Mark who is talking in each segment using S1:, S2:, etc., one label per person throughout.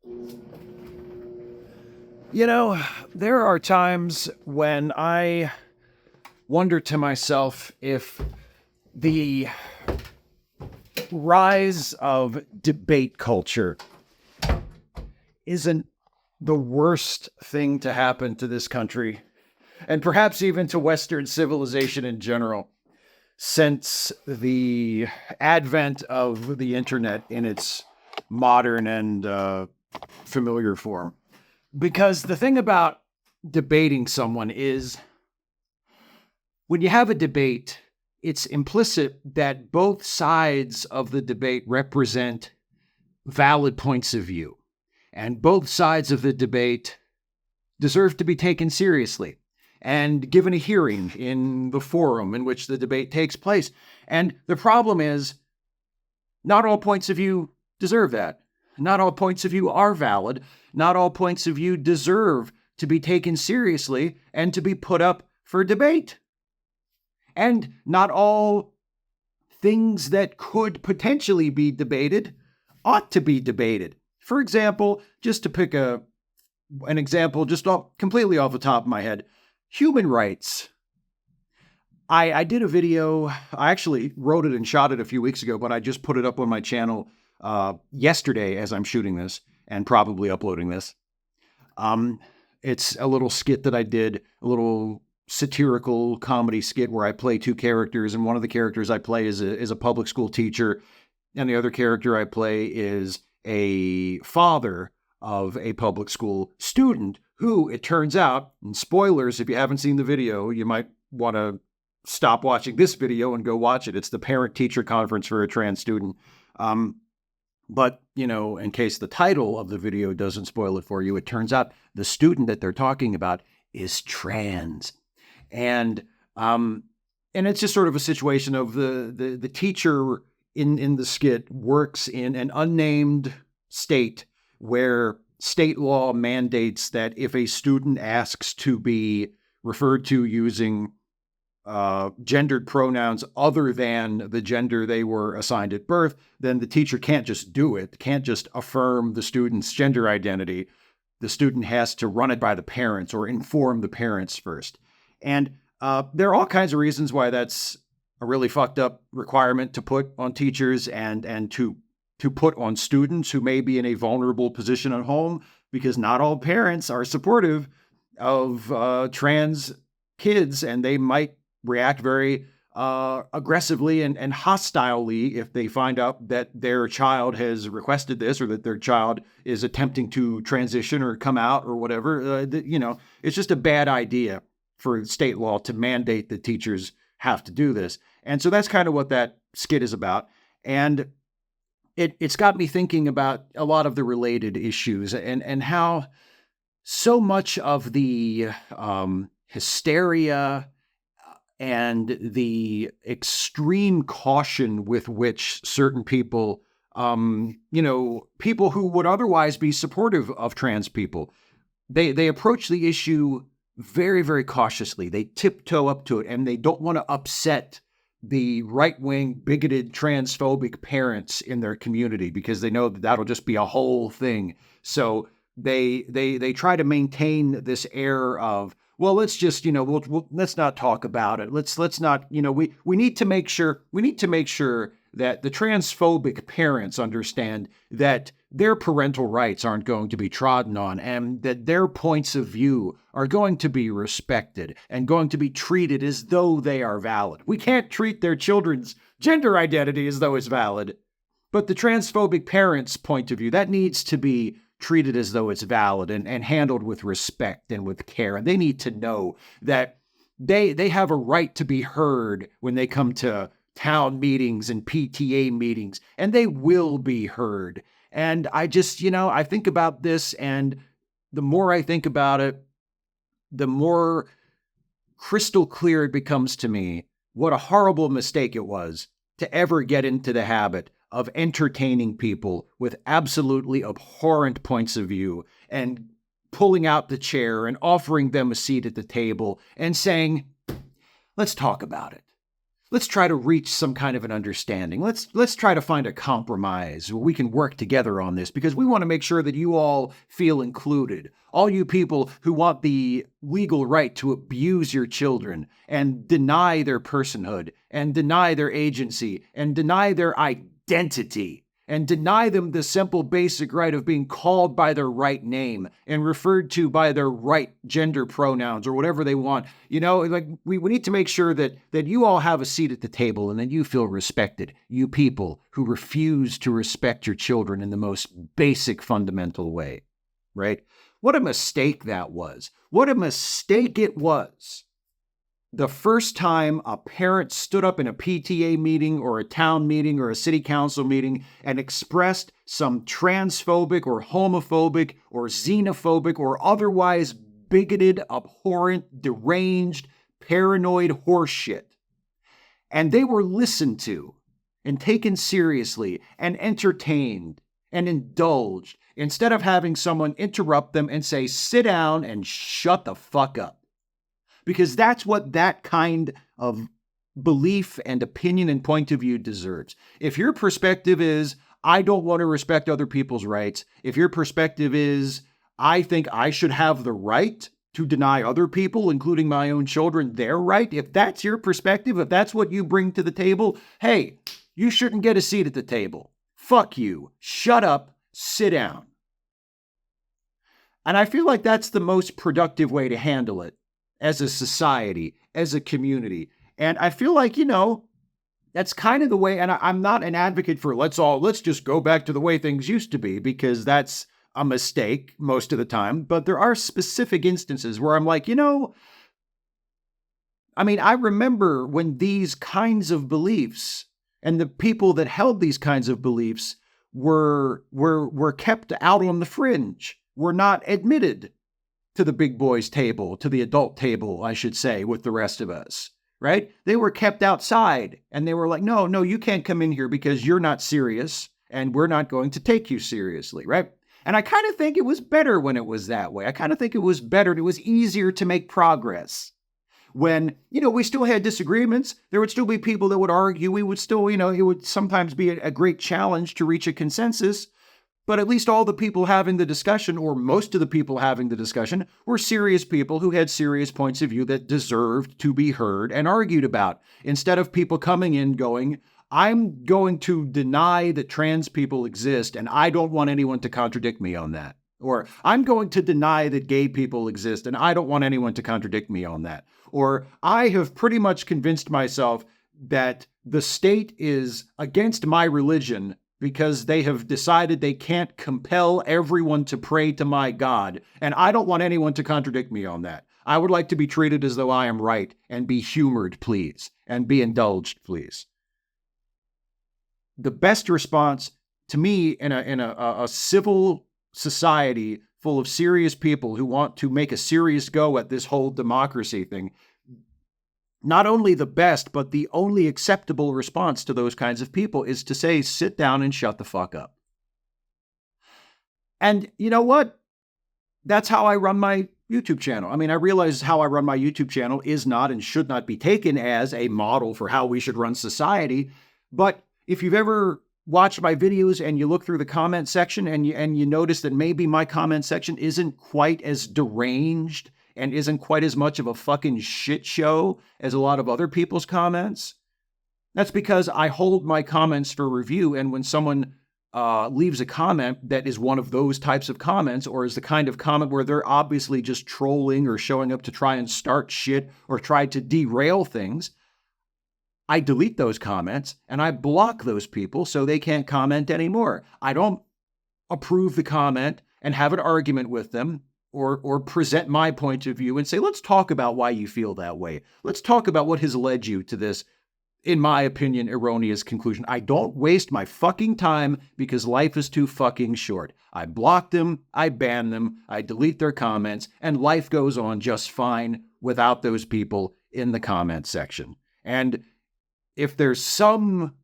S1: You know, there are times when I wonder to myself if the rise of debate culture isn't the worst thing to happen to this country, and perhaps even to Western civilization in general, since the advent of the internet in its modern and familiar form. Because the thing about debating someone is when you have a debate, it's implicit that both sides of the debate represent valid points of view, and both sides of the debate deserve to be taken seriously and given a hearing in the forum in which the debate takes place. And the problem is, not all points of view deserve that. Not all points of view are valid. Not all points of view deserve to be taken seriously and to be put up for debate. And not all things that could potentially be debated ought to be debated. For example, just to pick an example completely off the top of my head, human rights. I did a video, I actually wrote it and shot it a few weeks ago, but I just put it up on my channel yesterday as I'm shooting this and probably uploading this. It's a little skit that I did, a little satirical comedy skit where I play two characters, and one of the characters I play is a public school teacher, and the other character I play is a father of a public school student who, it turns out, and spoilers, if you haven't seen the video, you might want to stop watching this video and go watch it. It's the parent-teacher conference for a trans student. But, in case the title of the video doesn't spoil it for you, it turns out the student that they're talking about is trans. And it's just sort of a situation of the teacher in the skit works in an unnamed state where state law mandates that if a student asks to be referred to using gendered pronouns other than the gender they were assigned at birth, then the teacher can't just do it, can't just affirm the student's gender identity. The student has to run it by the parents or inform the parents first. And there are all kinds of reasons why that's a really fucked up requirement to put on teachers and to put on students who may be in a vulnerable position at home, because not all parents are supportive of trans kids, and they might react very aggressively and hostilely if they find out that their child has requested this, or that their child is attempting to transition or come out or whatever. It's just a bad idea for state law to mandate that teachers have to do this. And so that's kind of what that skit is about. And it's got me thinking about a lot of the related issues and how so much of the hysteria and the extreme caution with which certain people, people who would otherwise be supportive of trans people, they approach the issue very, very cautiously. They tiptoe up to it, and they don't want to upset the right-wing, bigoted, transphobic parents in their community, because they know that that'll just be a whole thing. So they try to maintain this air of, well, let's just, let's not talk about it. Let's not, we need to make sure that the transphobic parents understand that their parental rights aren't going to be trodden on, and that their points of view are going to be respected and going to be treated as though they are valid. We can't treat their children's gender identity as though it's valid, but the transphobic parents' point of view, that needs to be treated as though it's valid and handled with respect and with care. And they need to know that they have a right to be heard when they come to town meetings and PTA meetings, and they will be heard. And I just, I think about this, and the more I think about it, the more crystal clear it becomes to me what a horrible mistake it was to ever get into the habit of entertaining people with absolutely abhorrent points of view and pulling out the chair and offering them a seat at the table and saying, let's talk about it. let's try to reach some kind of an understanding. Let's try to find a compromise where we can work together on this, because we want to make sure that you all feel included. All you people who want the legal right to abuse your children and deny their personhood and deny their agency and deny their identity and deny them the simple basic right of being called by their right name and referred to by their right gender pronouns or whatever they want. You know, like we need to make sure that you all have a seat at the table and that you feel respected. You people who refuse to respect your children in the most basic fundamental way, right? What a mistake that was. What a mistake it was. The first time a parent stood up in a PTA meeting or a town meeting or a city council meeting and expressed some transphobic or homophobic or xenophobic or otherwise bigoted, abhorrent, deranged, paranoid horseshit, and they were listened to and taken seriously and entertained and indulged, instead of having someone interrupt them and say, sit down and shut the fuck up. Because that's what that kind of belief and opinion and point of view deserves. If your perspective is, I don't want to respect other people's rights, if your perspective is, I think I should have the right to deny other people, including my own children, their right, if that's your perspective, if that's what you bring to the table, hey, you shouldn't get a seat at the table. Fuck you. Shut up. Sit down. And I feel like that's the most productive way to handle it. As a society, as a community. And I feel like, you know, that's kind of the way, and I'm not an advocate for let's just go back to the way things used to be, because that's a mistake most of the time. But there are specific instances where I'm like, you know, I mean, I remember when these kinds of beliefs and the people that held these kinds of beliefs were kept out on the fringe, were not admitted to the big boys table, to the adult table, I should say, with the rest of us, right? They were kept outside and they were like, no, you can't come in here because you're not serious and we're not going to take you seriously, right? And I kind of think it was better when it was that way. I kind of think it was better. It was easier to make progress. When, you know, we still had disagreements, there would still be people that would argue. We would still, you know, it would sometimes be a great challenge to reach a consensus. But at least all the people having the discussion, or most of the people having the discussion, were serious people who had serious points of view that deserved to be heard and argued about. Instead of people coming in going, I'm going to deny that trans people exist and I don't want anyone to contradict me on that. Or I'm going to deny that gay people exist and I don't want anyone to contradict me on that. Or I have pretty much convinced myself that the state is against my religion because they have decided they can't compel everyone to pray to my God, and I don't want anyone to contradict me on that. I would like to be treated as though I am right, and be humored, please, and be indulged, please. The best response, to me, in a civil society full of serious people who want to make a serious go at this whole democracy thing, not only the best, but the only acceptable response to those kinds of people is to say, sit down and shut the fuck up. And you know what? That's how I run my YouTube channel. I mean, I realize how I run my YouTube channel is not and should not be taken as a model for how we should run society. But if you've ever watched my videos and you look through the comment section and you notice that maybe my comment section isn't quite as deranged and isn't quite as much of a fucking shit show as a lot of other people's comments, that's because I hold my comments for review. And when someone leaves a comment that is one of those types of comments, or is the kind of comment where they're obviously just trolling or showing up to try and start shit or try to derail things, I delete those comments and I block those people so they can't comment anymore. I don't approve the comment and have an argument with them, or present my point of view and say, let's talk about why you feel that way. Let's talk about what has led you to this, in my opinion, erroneous conclusion. I don't waste my fucking time because life is too fucking short. I block them, I ban them, I delete their comments, and life goes on just fine without those people in the comment section. And if there's some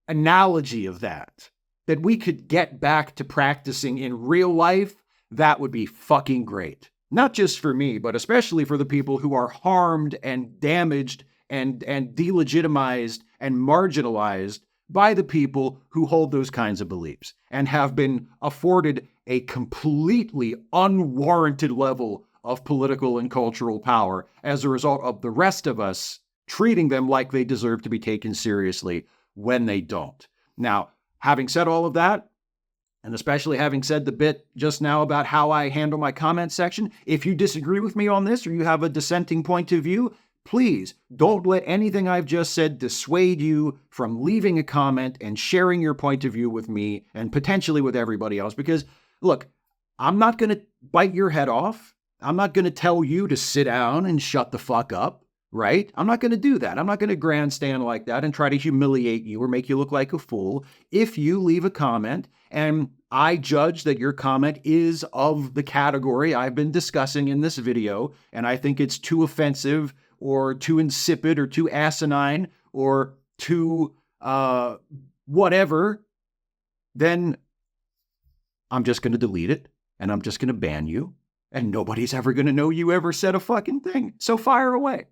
S1: analogy of that we could get back to practicing in real life, that would be fucking great. Not just for me, but especially for the people who are harmed and damaged and delegitimized and marginalized by the people who hold those kinds of beliefs and have been afforded a completely unwarranted level of political and cultural power as a result of the rest of us treating them like they deserve to be taken seriously when they don't. Now, having said all of that, and especially having said the bit just now about how I handle my comment section, if you disagree with me on this or you have a dissenting point of view, please don't let anything I've just said dissuade you from leaving a comment and sharing your point of view with me and potentially with everybody else. Because, look, I'm not going to bite your head off. I'm not going to tell you to sit down and shut the fuck up, right? I'm not going to do that. I'm not going to grandstand like that and try to humiliate you or make you look like a fool. If you leave a comment and I judge that your comment is of the category I've been discussing in this video, and I think it's too offensive or too insipid or too asinine or too whatever, then I'm just going to delete it and I'm just going to ban you and nobody's ever going to know you ever said a fucking thing. So fire away.